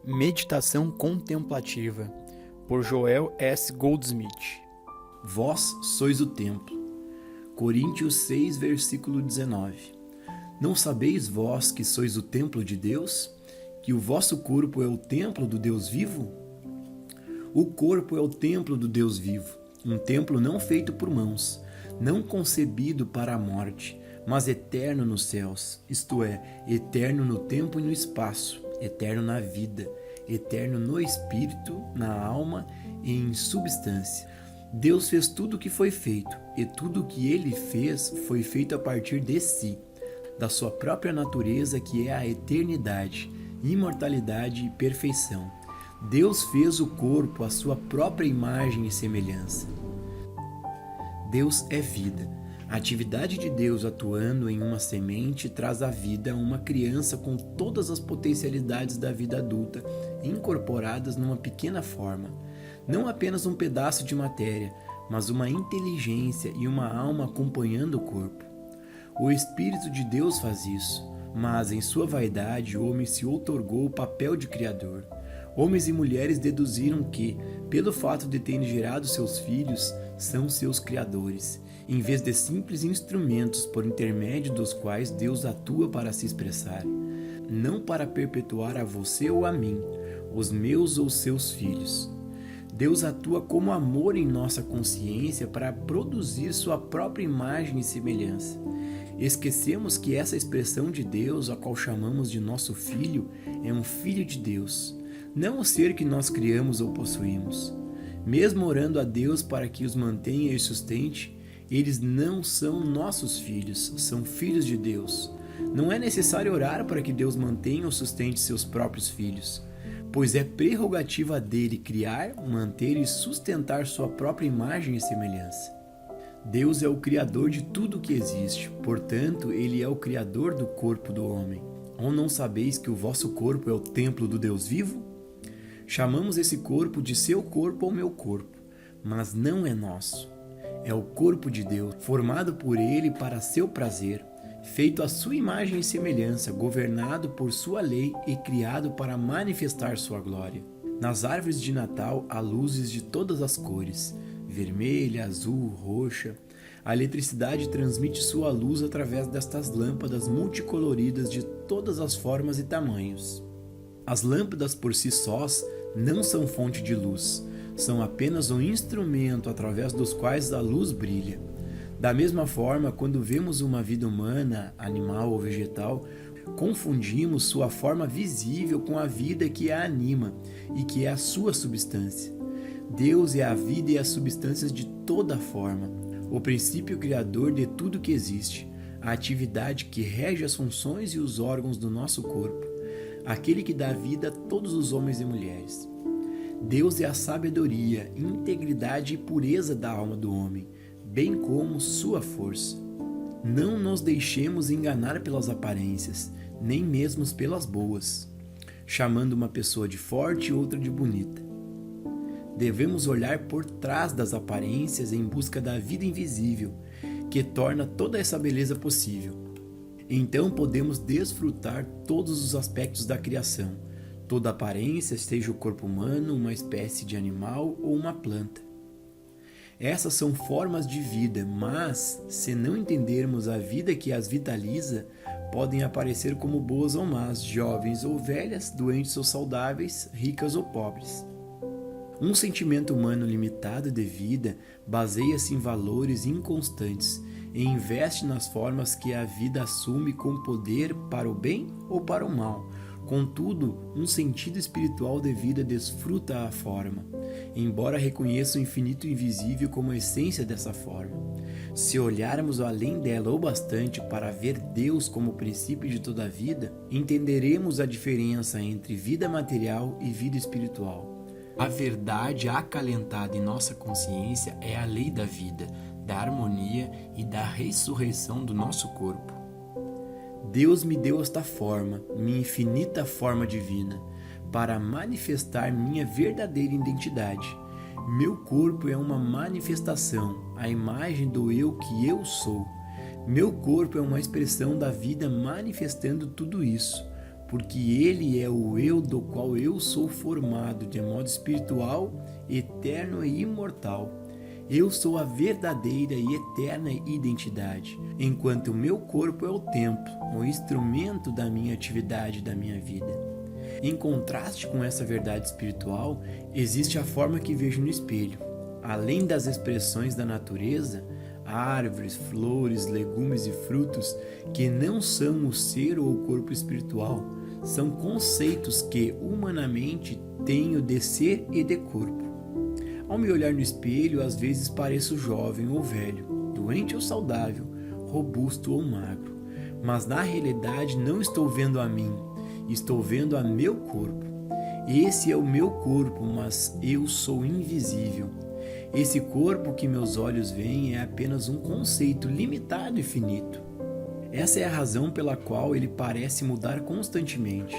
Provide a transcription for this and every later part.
Meditação contemplativa, por Joel S. Goldsmith. Vós sois o templo. Coríntios 6, versículo 19. Não sabeis vós que sois o templo de Deus? Que o vosso corpo é o templo do Deus vivo? O corpo é o templo do Deus vivo, um templo não feito por mãos, não concebido para a morte, mas eterno nos céus, isto é, eterno no tempo e no espaço, eterno na vida, eterno no espírito, na alma e em substância. Deus fez tudo o que foi feito, e tudo o que ele fez foi feito a partir de si, da sua própria natureza, que é a eternidade, imortalidade e perfeição. Deus fez o corpo à sua própria imagem e semelhança. Deus é vida. A atividade de Deus atuando em uma semente traz à vida uma criança com todas as potencialidades da vida adulta incorporadas numa pequena forma. Não apenas um pedaço de matéria, mas uma inteligência e uma alma acompanhando o corpo. O Espírito de Deus faz isso, mas em sua vaidade o homem se outorgou o papel de criador. Homens e mulheres deduziram que, pelo fato de terem gerado seus filhos, são seus criadores, em vez de simples instrumentos por intermédio dos quais Deus atua para se expressar, não para perpetuar a você ou a mim, os meus ou seus filhos. Deus atua como amor em nossa consciência para produzir sua própria imagem e semelhança. Esquecemos que essa expressão de Deus, a qual chamamos de nosso filho, é um filho de Deus, não o ser que nós criamos ou possuímos. Mesmo orando a Deus para que os mantenha e sustente, eles não são nossos filhos, são filhos de Deus. Não é necessário orar para que Deus mantenha ou sustente seus próprios filhos, pois é prerrogativa dele criar, manter e sustentar sua própria imagem e semelhança. Deus é o criador de tudo o que existe, portanto, ele é o criador do corpo do homem. Ou não sabeis que o vosso corpo é o templo do Deus vivo? Chamamos esse corpo de seu corpo ou meu corpo, mas não é nosso. É o corpo de Deus, formado por ele para seu prazer, feito à sua imagem e semelhança, governado por sua lei e criado para manifestar sua glória. Nas árvores de Natal há luzes de todas as cores, vermelha, azul, roxa. A eletricidade transmite sua luz através destas lâmpadas multicoloridas de todas as formas e tamanhos. As lâmpadas por si sós não são fonte de luz, são apenas um instrumento através dos quais a luz brilha. Da mesma forma, quando vemos uma vida humana, animal ou vegetal, confundimos sua forma visível com a vida que a anima e que é a sua substância. Deus é a vida e as substâncias de toda forma, o princípio criador de tudo que existe, a atividade que rege as funções e os órgãos do nosso corpo, aquele que dá vida a todos os homens e mulheres. Deus é a sabedoria, integridade e pureza da alma do homem, bem como sua força. Não nos deixemos enganar pelas aparências, nem mesmo pelas boas, chamando uma pessoa de forte e outra de bonita. Devemos olhar por trás das aparências em busca da vida invisível, que torna toda essa beleza possível. Então podemos desfrutar todos os aspectos da criação, toda aparência, seja o corpo humano, uma espécie de animal ou uma planta. Essas são formas de vida, mas, se não entendermos a vida que as vitaliza, podem aparecer como boas ou más, jovens ou velhas, doentes ou saudáveis, ricas ou pobres. Um sentimento humano limitado de vida baseia-se em valores inconstantes e investe nas formas que a vida assume com poder para o bem ou para o mal. Contudo, um sentido espiritual de vida desfruta a forma, embora reconheça o infinito invisível como a essência dessa forma. Se olharmos além dela o bastante para ver Deus como o princípio de toda a vida, entenderemos a diferença entre vida material e vida espiritual. A verdade acalentada em nossa consciência é a lei da vida, da harmonia e da ressurreição do nosso corpo. Deus me deu esta forma, minha infinita forma divina, para manifestar minha verdadeira identidade. Meu corpo é uma manifestação, a imagem do eu que eu sou. Meu corpo é uma expressão da vida manifestando tudo isso. porque ele é o eu do qual eu sou formado de modo espiritual, eterno e imortal. Eu sou a verdadeira e eterna identidade, enquanto o meu corpo é o templo, o instrumento da minha atividade, da minha vida. Em contraste com essa verdade espiritual, existe a forma que vejo no espelho. Além das expressões da natureza, árvores, flores, legumes e frutos que não são o ser ou o corpo espiritual, são conceitos que humanamente tenho de ser e de corpo. Ao me olhar no espelho, às vezes pareço jovem ou velho, doente ou saudável, robusto ou magro, mas na realidade não estou vendo a mim, estou vendo a meu corpo. Esse é o meu corpo, mas eu sou invisível. Esse corpo que meus olhos veem é apenas um conceito limitado e finito. Essa é a razão pela qual ele parece mudar constantemente.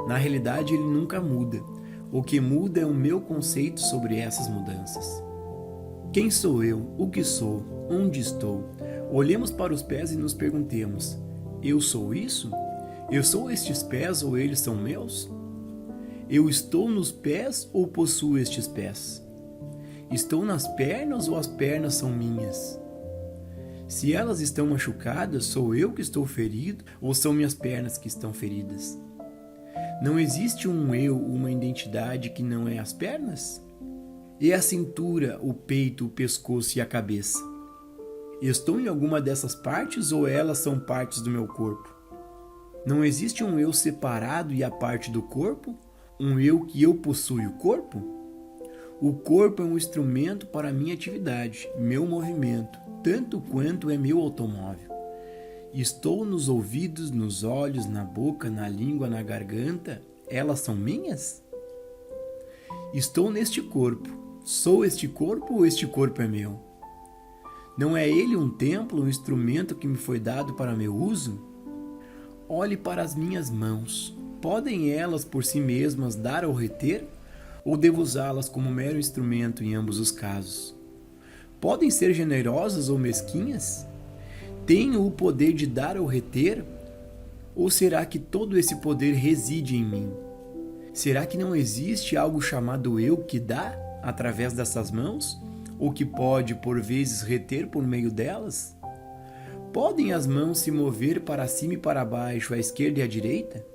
Na realidade, ele nunca muda. O que muda é o meu conceito sobre essas mudanças. Quem sou eu? O que sou? Onde estou? Olhemos para os pés e nos perguntemos: eu sou isso? Eu sou estes pés ou eles são meus? Eu estou nos pés ou possuo estes pés? Estou nas pernas ou as pernas são minhas? Se elas estão machucadas, sou eu que estou ferido ou são minhas pernas que estão feridas? Não existe um eu, uma identidade que não é as pernas? E a cintura, o peito, o pescoço e a cabeça? Estou em alguma dessas partes ou elas são partes do meu corpo? Não existe um eu separado e a parte do corpo? Um eu que eu possui o corpo? O corpo é um instrumento para a minha atividade, meu movimento, tanto quanto é meu automóvel. Estou nos ouvidos, nos olhos, na boca, na língua, na garganta. Elas são minhas? Estou neste corpo. Sou este corpo ou este corpo é meu? Não é ele um templo, um instrumento que me foi dado para meu uso? Olhe para as minhas mãos. Podem elas por si mesmas dar ou reter? Ou devo usá-las como mero instrumento em ambos os casos? Podem ser generosas ou mesquinhas? Tenho o poder de dar ou reter? Ou será que todo esse poder reside em mim? Será que não existe algo chamado eu que dá através dessas mãos? Ou que pode, por vezes, reter por meio delas? Podem as mãos se mover para cima e para baixo, à esquerda e à direita?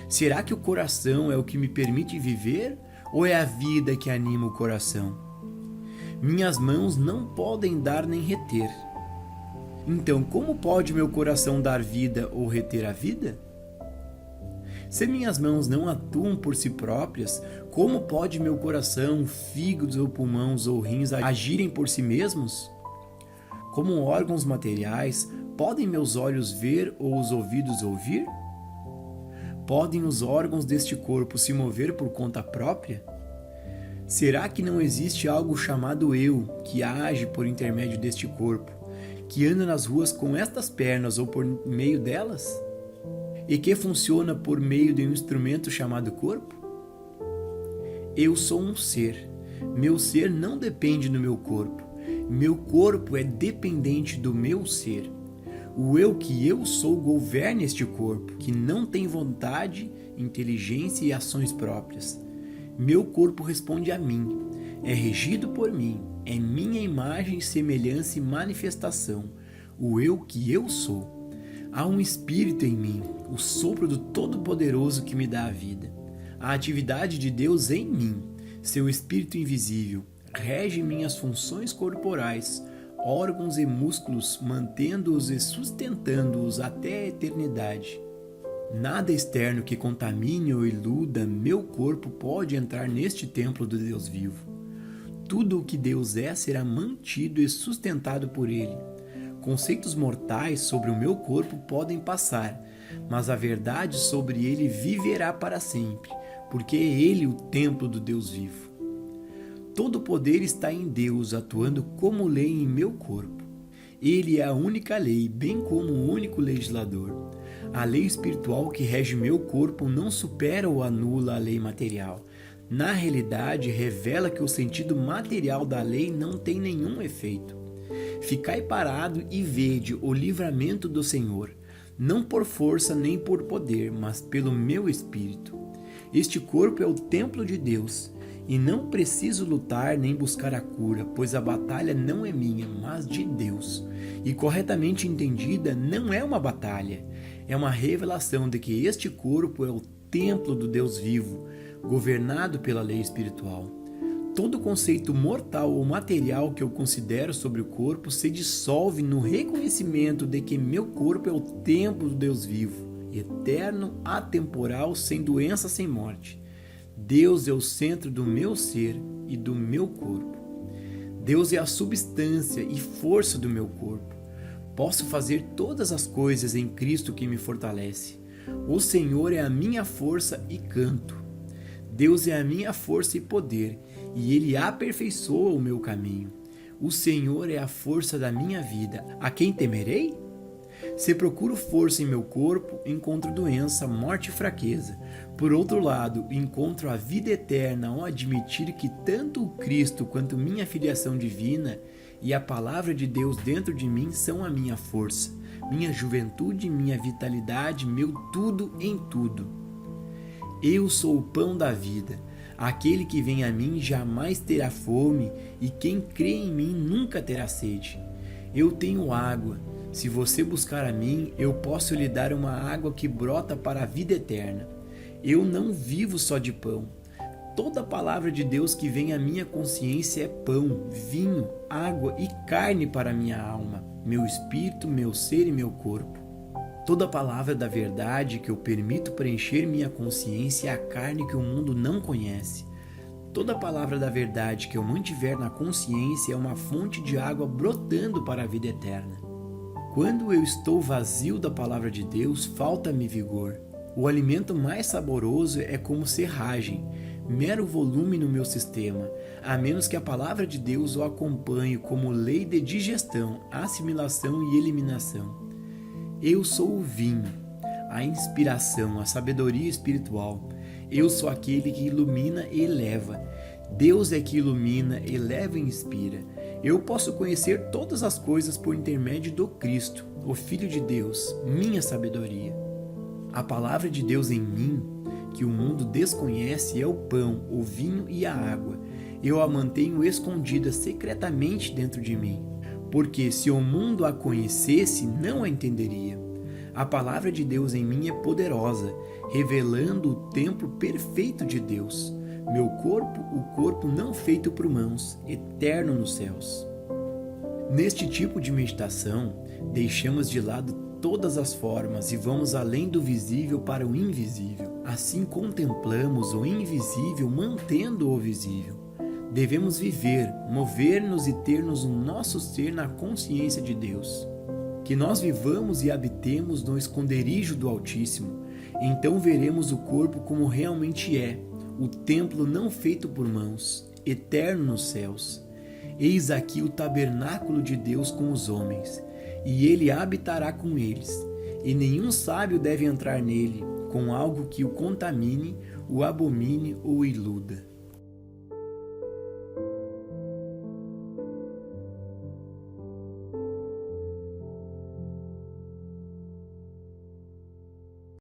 Será que o coração é o que me permite viver? Ou é a vida que anima o coração? Minhas mãos não podem dar nem reter. Então, como pode meu coração dar vida ou reter a vida? Se minhas mãos não atuam por si próprias, como pode meu coração, fígados ou pulmões ou rins agirem por si mesmos? Como órgãos materiais, podem meus olhos ver ou os ouvidos ouvir? Podem os órgãos deste corpo se mover por conta própria? Será que não existe algo chamado eu que age por intermédio deste corpo, que anda nas ruas com estas pernas ou por meio delas? E que funciona por meio de um instrumento chamado corpo? Eu sou um ser. Meu ser não depende do meu corpo. Meu corpo é dependente do meu ser. O eu que eu sou governa este corpo, que não tem vontade, inteligência e ações próprias. Meu corpo responde a mim, é regido por mim, é minha imagem, semelhança e manifestação, o eu que eu sou. Há um espírito em mim, o sopro do Todo-Poderoso que me dá a vida. A atividade de Deus em mim, seu espírito invisível, rege minhas funções corporais, órgãos e músculos, mantendo-os e sustentando-os até a eternidade. Nada externo que contamine ou iluda meu corpo pode entrar neste templo do Deus vivo. Tudo o que Deus é será mantido e sustentado por Ele. Conceitos mortais sobre o meu corpo podem passar, mas a verdade sobre ele viverá para sempre, porque é Ele o templo do Deus vivo. Todo o poder está em Deus, atuando como lei em meu corpo. Ele é a única lei, bem como o único legislador. A lei espiritual que rege meu corpo não supera ou anula a lei material. Na realidade, revela que o sentido material da lei não tem nenhum efeito. Ficai parado e vede o livramento do Senhor. não por força nem por poder, mas pelo meu espírito. Este corpo é o templo de Deus, e não preciso lutar nem buscar a cura, pois a batalha não é minha, mas de Deus. E corretamente entendida, não é uma batalha, é uma revelação de que este corpo é o templo do Deus vivo, governado pela lei espiritual. Todo conceito mortal ou material que eu considero sobre o corpo se dissolve no reconhecimento de que meu corpo é o templo do Deus vivo, eterno, atemporal, sem doença, sem morte. Deus é o centro do meu ser e do meu corpo. Deus é a substância e força do meu corpo. Posso fazer todas as coisas em Cristo que me fortalece. O Senhor é a minha força e canto. Deus é a minha força e poder, e Ele aperfeiçoa o meu caminho. O Senhor é a força da minha vida. A quem temerei? Se procuro força em meu corpo, encontro doença, morte e fraqueza. Por outro lado, encontro a vida eterna ao admitir que tanto o Cristo quanto minha filiação divina e a palavra de Deus dentro de mim são a minha força, minha juventude, minha vitalidade, meu tudo em tudo. Eu sou o pão da vida. Aquele que vem a mim jamais terá fome, e quem crê em mim nunca terá sede. Eu tenho água. Se você buscar a mim, eu posso lhe dar uma água que brota para a vida eterna. Eu não vivo só de pão. Toda palavra de Deus que vem à minha consciência é pão, vinho, água e carne para a minha alma, meu espírito, meu ser e meu corpo. Toda palavra da verdade que eu permito preencher minha consciência é a carne que o mundo não conhece. Toda palavra da verdade que eu mantiver na consciência é uma fonte de água brotando para a vida eterna. Quando eu estou vazio da palavra de Deus, falta-me vigor. O alimento mais saboroso é como serragem, mero volume no meu sistema, a menos que a palavra de Deus o acompanhe como lei de digestão, assimilação e eliminação. Eu sou o vinho, a inspiração, a sabedoria espiritual. Eu sou aquele que ilumina e eleva. Deus é que ilumina, eleva e inspira. Eu posso conhecer todas as coisas por intermédio do Cristo, o Filho de Deus, minha sabedoria. A palavra de Deus em mim, que o mundo desconhece, é o pão, o vinho e a água. Eu a mantenho escondida secretamente dentro de mim, porque se o mundo a conhecesse, não a entenderia. A palavra de Deus em mim é poderosa, revelando o templo perfeito de Deus. Meu corpo, o corpo não feito por mãos, eterno nos céus. Neste tipo de meditação, deixamos de lado todas as formas e vamos além do visível para o invisível. Assim contemplamos o invisível mantendo o visível. Devemos viver, mover-nos e ter-nos o nosso ser na consciência de Deus. Que nós vivamos e habitemos no esconderijo do Altíssimo. Então veremos o corpo como realmente é, o templo não feito por mãos, eterno nos céus. Eis aqui o tabernáculo de Deus com os homens, e ele habitará com eles, e nenhum sábio deve entrar nele com algo que o contamine, o abomine ou iluda.